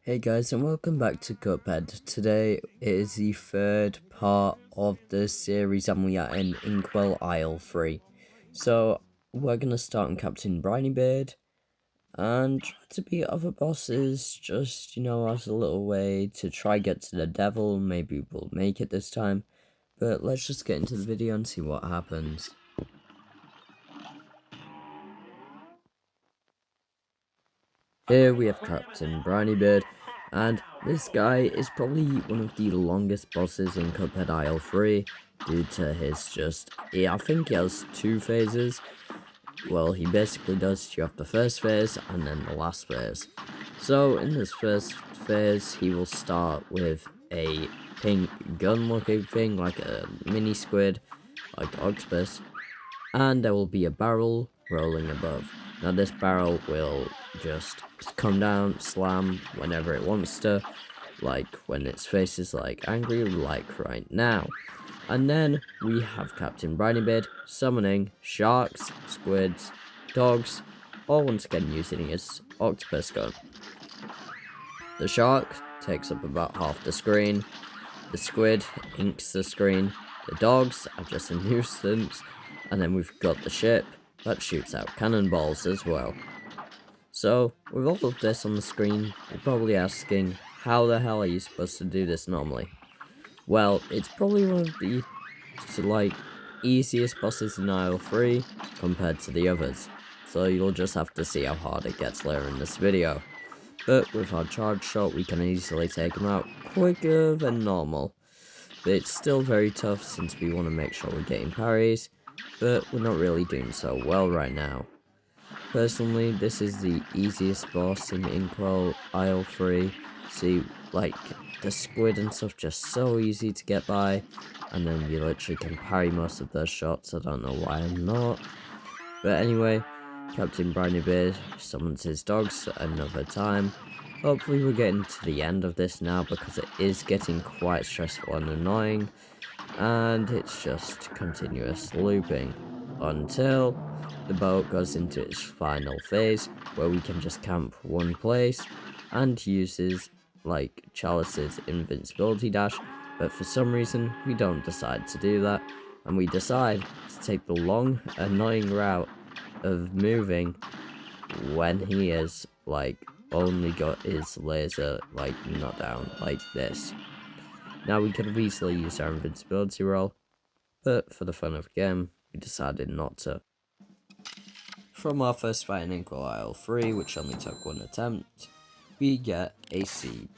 Hey guys, and welcome back to Cuphead. Today is the third part of the series and we are in Inkwell Isle 3. So we're gonna start on Captain Brineybeard and try to beat other bosses, just as a little way to try get to the devil. Maybe we'll make it this time. But let's just get into the video and see what happens. Here we have Captain Brineybeard, and this guy is probably one of the longest bosses in Cuphead Isle 3, due to his I think he has two phases. Well, he basically does. You have the first phase, and then the last phase. So, in this first phase, he will start with a pink gun-looking thing, like a mini squid, like octopus, and there will be a barrel rolling above. Now this barrel will just come down, slam whenever it wants to, like when its face is like angry, like right now. And then we have Captain Brineybeard summoning sharks, squids, dogs, all once again using his octopus gun. The shark takes up about half the screen, the squid inks the screen, the dogs are just a nuisance, and then we've got the ship that shoots out cannonballs as well. So, with all of this on the screen, you're probably asking, how the hell are you supposed to do this normally? Well, it's probably one of the, easiest bosses in Isle 3 compared to the others. So you'll just have to see how hard it gets later in this video. But with our charge shot, we can easily take him out quicker than normal. But it's still very tough since we want to make sure we're getting parries, but we're not really doing so well right now. Personally, this is the easiest boss in Inkwell Isle 3. See, the squid and stuff just so easy to get by, and then you literally can parry most of their shots. I don't know why I'm not. But anyway, Captain Brineybeard summons his dogs another time. Hopefully we're getting to the end of this now, because it is getting quite stressful and annoying, and it's just continuous looping until the boat goes into its final phase, where we can just camp one place and uses Chalice's invincibility dash. But for some reason we don't decide to do that, and we decide to take the long annoying route of moving when he is only got his laser not down like this. Now we could have easily used our invincibility roll, but for the fun of the game, we decided not to. From our first fight in Inkwell Isle 3, which only took one attempt, we get a C+,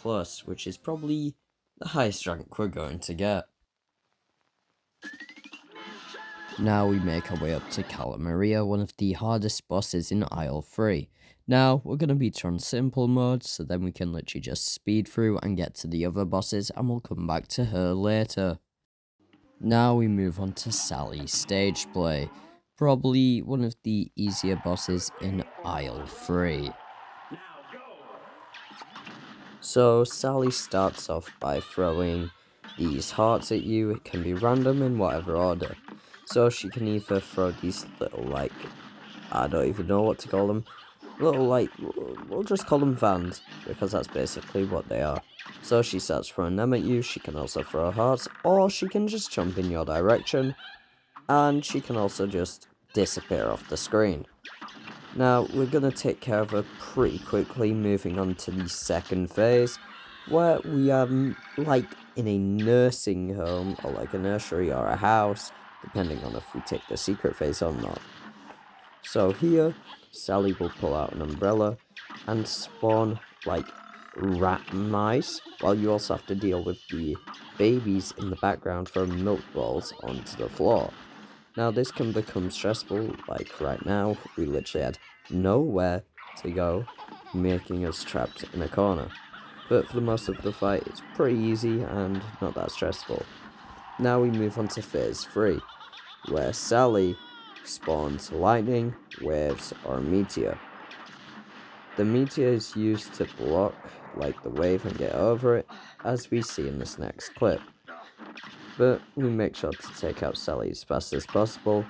which is probably the highest rank we're going to get. Now we make our way up to Cala Maria, one of the hardest bosses in Isle 3. Now, we're going to beat her on simple mode, so then we can literally just speed through and get to the other bosses, and we'll come back to her later. Now we move on to Sally's stage play, probably one of the easier bosses in Isle 3. So Sally starts off by throwing these hearts at you. It can be random in whatever order. So she can either throw these little I don't even know what to call them, little we'll just call them vans, because that's basically what they are. So she starts throwing them at you. She can also throw hearts, or she can just jump in your direction, and she can also just disappear off the screen. Now, we're going to take care of her pretty quickly, moving on to the second phase, where we are in a nursing home, or a nursery or a house, depending on if we take the secret phase or not. So here, Sally will pull out an umbrella and spawn rat mice, while you also have to deal with the babies in the background throwing milk balls onto the floor. Now this can become stressful, right now, we literally had nowhere to go, making us trapped in a corner. But for the most of the fight, it's pretty easy and not that stressful. Now we move on to phase 3, where Sally spawns lightning, waves, or a meteor. The meteor is used to block the wave and get over it, as we see in this next clip. But we make sure to take out Sally as fast as possible,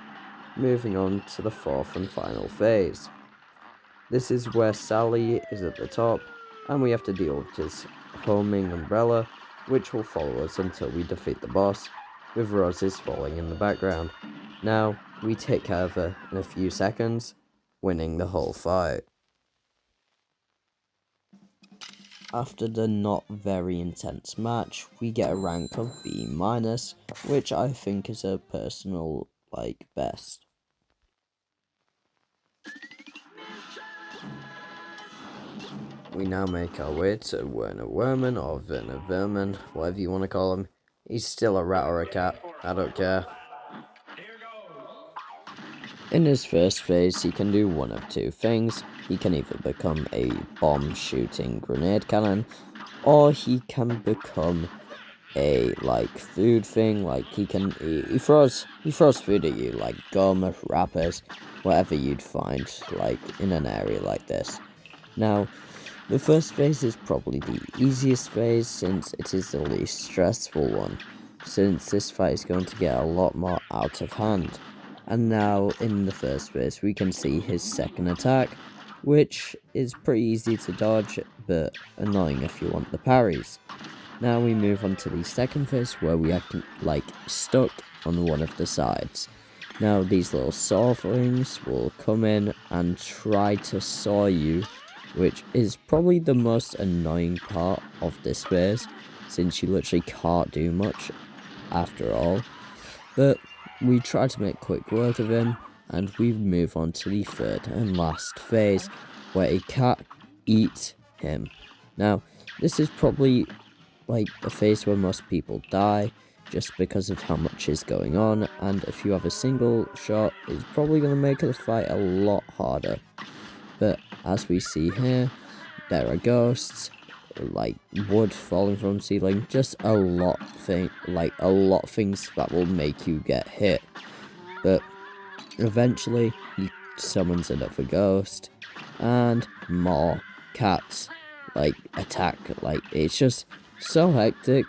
moving on to the fourth and final phase. This is where Sally is at the top, and we have to deal with his homing umbrella, which will follow us until we defeat the boss, with roses falling in the background. Now, we take care of her in a few seconds, winning the whole fight. After the not very intense match, we get a rank of B-, which I think is a personal, best. We now make our way to Werner Werman, or Werner Verman, whatever you want to call him. He's still a rat or a cat, I don't care. In his first phase, he can do one of two things. He can either become a bomb-shooting grenade cannon, or he can become a food thing. He throws food at you, like gum, wrappers, whatever you'd find in an area like this. Now, the first phase is probably the easiest phase since it is the least stressful one, since this fight is going to get a lot more out of hand. And now, in the first phase, we can see his second attack, which is pretty easy to dodge, but annoying if you want the parries. Now we move on to the second phase, where we are, stuck on one of the sides. Now, these little saw things will come in and try to saw you, which is probably the most annoying part of this phase, since you literally can't do much after all. But we try to make quick work of him, and we move on to the third and last phase, where a cat eats him. Now, this is probably the phase where most people die, just because of how much is going on, and if you have a single shot, it's probably going to make the fight a lot harder. But as we see here, there are ghosts, wood falling from the ceiling, just a lot of things that will make you get hit. But eventually, he summons another ghost, and more cats, attack. It's just so hectic.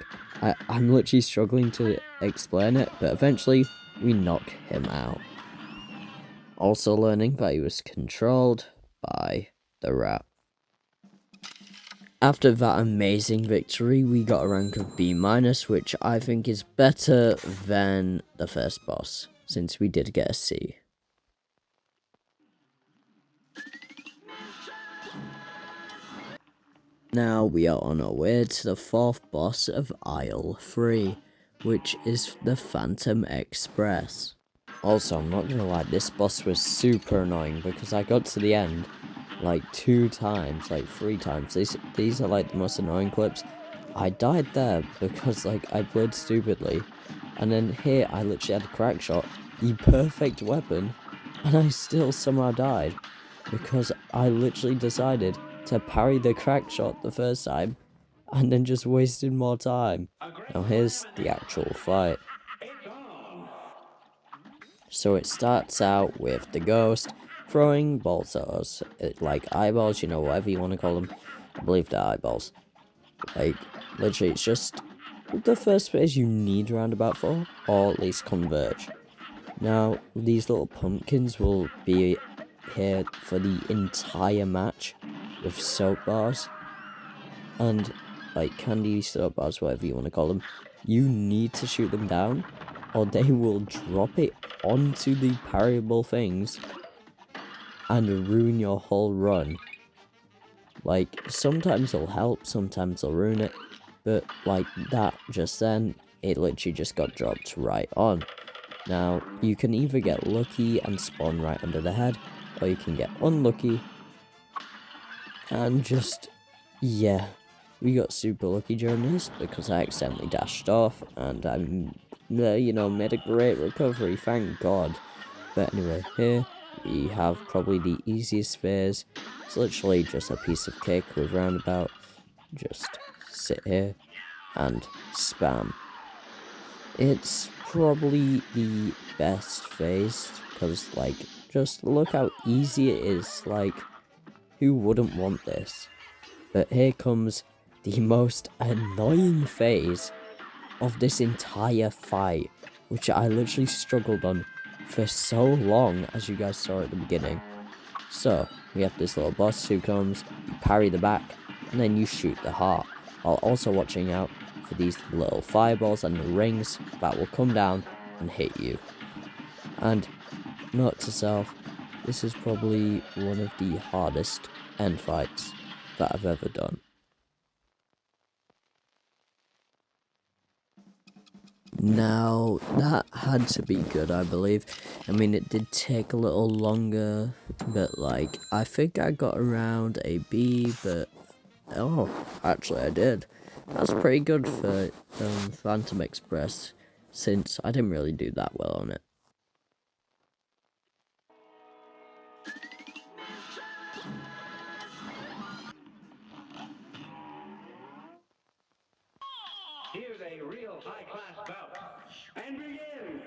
I'm literally struggling to explain it, but eventually, we knock him out. Also learning that he was controlled by the rat. After that amazing victory, we got a rank of B-, which I think is better than the first boss, since we did get a C. Now we are on our way to the fourth boss of Aisle 3, which is the Phantom Express. Also, I'm not gonna lie, this boss was super annoying because I got to the end 2 times, 3 times. These are the most annoying clips. I died there because I played stupidly, and then here I literally had a crack shot, the perfect weapon, and I still somehow died because I literally decided to parry the crack shot the first time and then just wasted more time. Now here's the actual fight. So it starts out with the ghost throwing balls at us, eyeballs, whatever you want to call them. I believe they're eyeballs. Literally, it's just the first phase you need roundabout for, or at least converge. Now, these little pumpkins will be here for the entire match with soap bars, and candy soap bars, whatever you want to call them. You need to shoot them down, or they will drop it onto the parryable things and ruin your whole run. Sometimes it'll help, sometimes it'll ruin it, but that just then, it literally just got dropped right on. Now, you can either get lucky and spawn right under the head, or you can get unlucky and just, yeah. We got super lucky during this because I accidentally dashed off and I, made a great recovery, thank God. But anyway, here we have probably the easiest phase. It's literally just a piece of cake with roundabout. Just sit here and spam. It's probably the best phase because, just look how easy it is. Who wouldn't want this? But here comes the most annoying phase of this entire fight, which I literally struggled on for so long, as you guys saw at the beginning. So, we have this little boss who comes, you parry the back, and then you shoot the heart, while also watching out for these little fireballs and the rings that will come down and hit you. And note to self, this is probably one of the hardest end fights that I've ever done. Now, that had to be good, I believe. I mean, it did take a little longer, but like, I think I got around a B, but oh, actually I did. That's pretty good for Phantom Express, since I didn't really do that well on it. Here's a real high-class bout. And begin!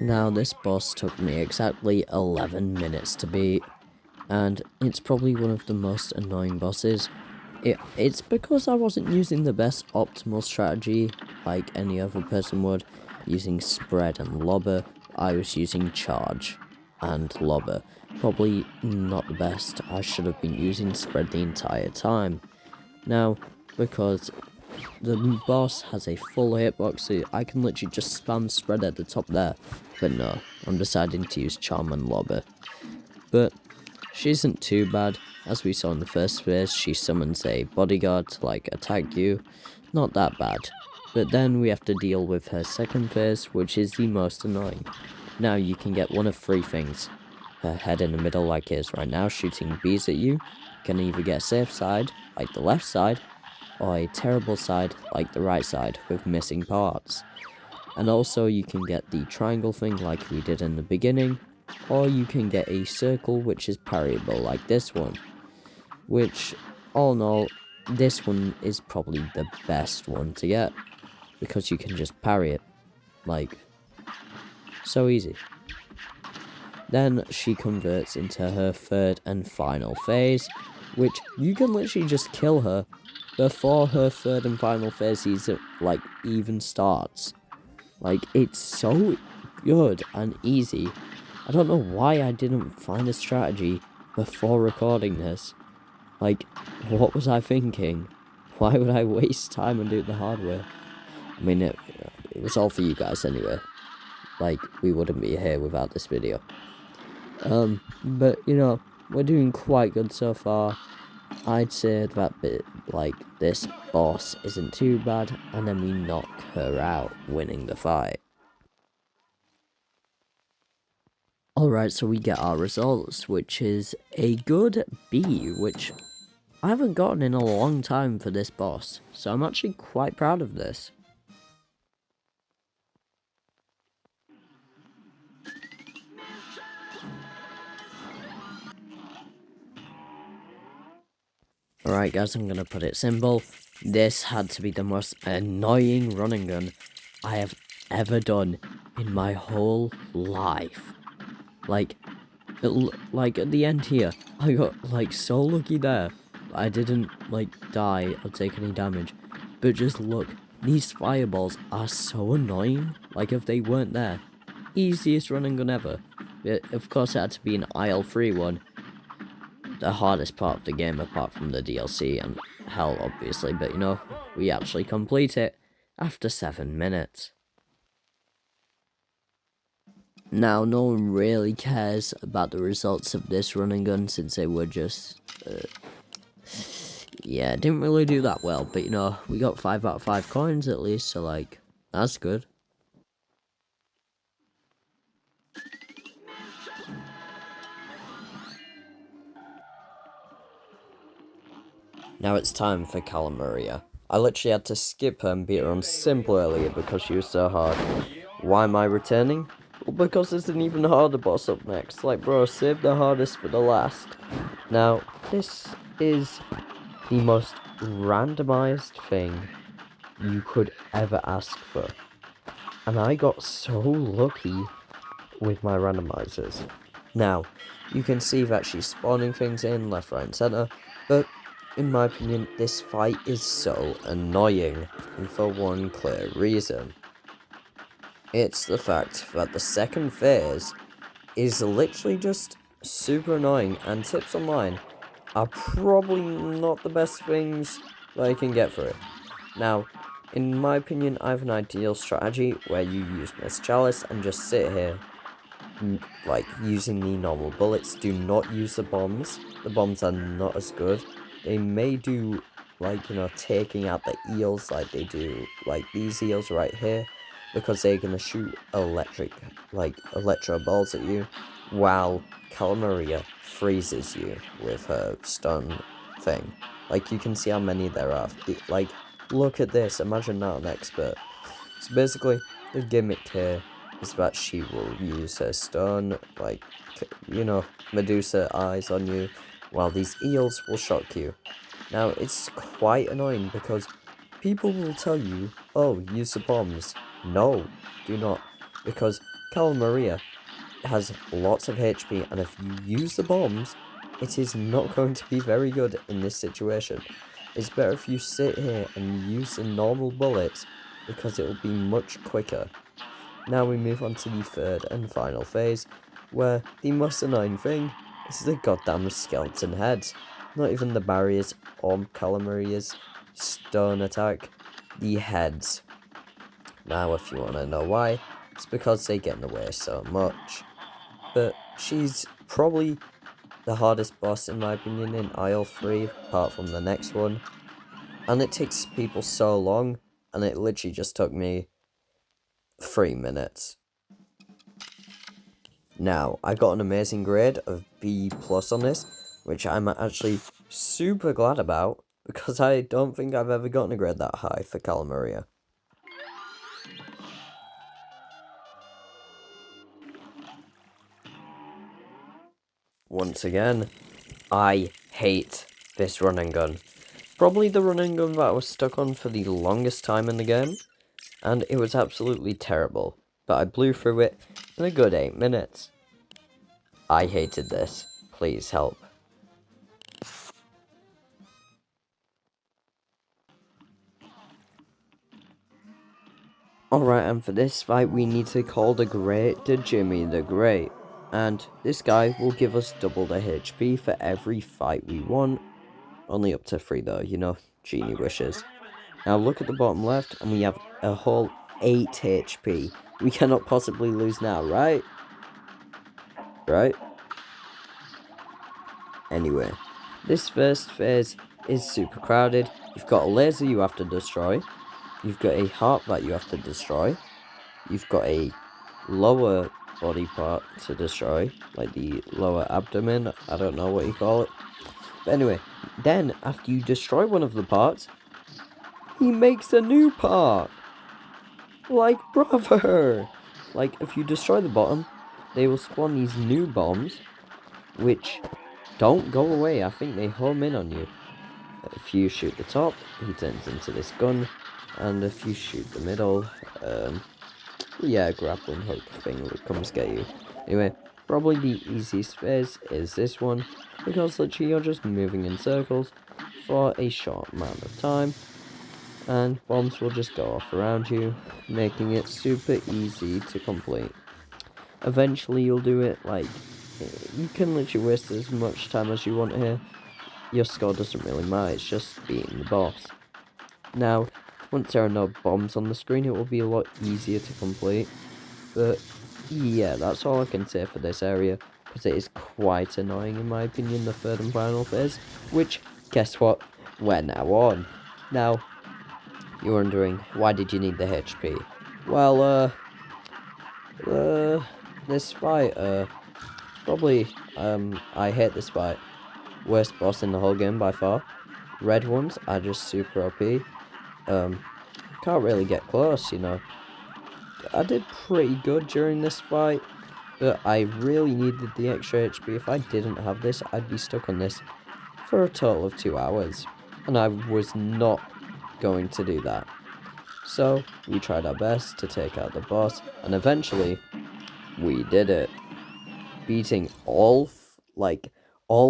Now, this boss took me exactly 11 minutes to beat, and it's probably one of the most annoying bosses. It's because I wasn't using the best optimal strategy like any other person would, using spread and lobber. I was using charge and lobber. Probably not the best. I should have been using spread the entire time. Now, because the boss has a full hitbox, so I can literally just spam spread at the top there. But no, I'm deciding to use charm and lobber. But she isn't too bad. As we saw in the first phase, she summons a bodyguard to like attack you. Not that bad. But then we have to deal with her second phase, which is the most annoying. Now you can get one of three things. Her head in the middle like it is right now, shooting bees at you. You can either get a safe side, like the left side, or a terrible side, like the right side, with missing parts. And also you can get the triangle thing like we did in the beginning, or you can get a circle which is parryable like this one. Which, all in all, this one is probably the best one to get, because you can just parry it, like, so easy. Then she converts into her third and final phase, which you can literally just kill her before her third and final phase even starts. Like, it's so good and easy. I don't know why I didn't find a strategy before recording this. Like, what was I thinking? Why would I waste time and do it the hard way? I mean, it was all for you guys anyway. Like, we wouldn't be here without this video. But, you know, we're doing quite good so far. I'd say that this boss isn't too bad, and then we knock her out, winning the fight. Alright, so we get our results, which is a good B, which I haven't gotten in a long time for this boss, so I'm actually quite proud of this. Alright guys, I'm gonna put it simple. This had to be the most annoying running gun I have ever done in my whole life. Like at the end here, I got like so lucky there. I didn't like die or take any damage. But just look, these fireballs are so annoying. Like if they weren't there, easiest running gun ever. But of course it had to be an aisle free one. The hardest part of the game apart from the DLC and hell obviously, but you know, we actually complete it after 7 minutes. Now, no one really cares about the results of this running gun since they were just, yeah, didn't really do that well, but you know, we got 5 out of 5 coins at least, so like, that's good. Now it's time for Calamaria. I literally had to skip her and beat her on simple earlier because she was so hard. Why am I returning? Well, because there's an even harder boss up next. Like, bro, save the hardest for the last. Now, this is the most randomized thing you could ever ask for. And I got so lucky with my randomizers. Now, you can see that she's spawning things in left, right, and center, but in my opinion, this fight is so annoying, and for one clear reason. It's the fact that the second phase is literally just super annoying, and tips online, are probably not the best things that I can get for it. Now, in my opinion, I have an ideal strategy where you use Miss Chalice and just sit here, like, using the normal bullets. Do not use the bombs. The bombs are not as good. They may do, like, taking out the eels like they do, like, these eels right here, because they're gonna shoot electro balls at you, while Calamaria freezes you with her stun thing. Like, you can see how many there are. Like, look at this. Imagine that an expert. So basically, the gimmick here is that she will use her stun, like, Medusa eyes on you, while these eels will shock you. Now, it's quite annoying because people will tell you, oh, use the bombs. No, do not. Because Calamaria has lots of HP, and if you use the bombs, it is not going to be very good in this situation. It's better if you sit here and use the normal bullets, because it will be much quicker. Now we move on to the third and final phase, where the most annoying thing is the goddamn skeleton heads. Not even the barriers or Calamaria's stone attack, the heads. Now if you want to know why, it's because they get in the way so much. But she's probably the hardest boss in my opinion in Isle 3, apart from the next one. And it takes people so long, and it literally just took me 3 minutes. Now, I got an amazing grade of B plus on this, which I'm actually super glad about, because I don't think I've ever gotten a grade that high for Calamaria. Once again, I hate this run and gun. Probably the run and gun that I was stuck on for the longest time in the game, and it was absolutely terrible, but I blew through it in a good 8 minutes. I hated this. Please help. Alright, and for this fight we need to call the Great to Jimmy the Great. And this guy will give us double the HP for every fight we want. Only up to 3 though, genie wishes. Now look at the bottom left, and we have a whole 8 HP. We cannot possibly lose now, right? Right? Anyway, this first phase is super crowded. You've got a laser you have to destroy. You've got a heart that you have to destroy. You've got a lower body part to destroy, like the lower abdomen. I don't know what you call it. But anyway, then after you destroy one of the parts, he makes a new part. Like, brother! Like, if you destroy the bottom, they will spawn these new bombs, which don't go away. I think they home in on you. If you shoot the top, he turns into this gun, and if you shoot the middle, yeah, grappling hook thing that comes get you. Anyway, probably the easiest phase is this one, because literally you're just moving in circles for a short amount of time, and bombs will just go off around you, making it super easy to complete. Eventually you'll do it, like, you can literally waste as much time as you want here. Your score doesn't really matter, it's just beating the boss. Now, once there are no bombs on the screen, it will be a lot easier to complete. But yeah, that's all I can say for this area, because it is quite annoying in my opinion, the third and final phase, which, guess what, we're now on. Now, you're wondering, why did you need the HP? Well, this fight, probably, I hate this fight. Worst boss in the whole game by far. Red ones are just super OP. Can't really get close, I did pretty good during this fight, but I really needed the extra HP. If I didn't have this, I'd be stuck on this for a total of 2 hours, and I was not going to do that. So, we tried our best to take out the boss, and eventually, we did it. Beating all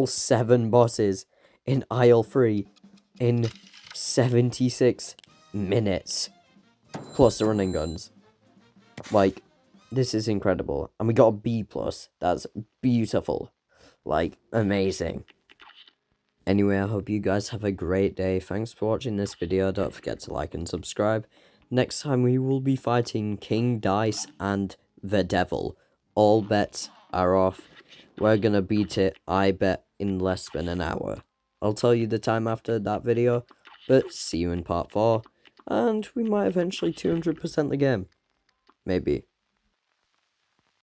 7 bosses in Isle 3 in 76 minutes, plus the running guns. Like, this is incredible. And we got a B plus. That's beautiful. Like, amazing. Anyway, I hope you guys have a great day. Thanks for watching this video. Don't forget to like and subscribe. Next time we will be fighting King Dice and the Devil. All bets are off. We're gonna beat it, I bet, in less than an hour. I'll tell you the time after that video, but see you in part 4. And we might eventually 200% the game. Maybe.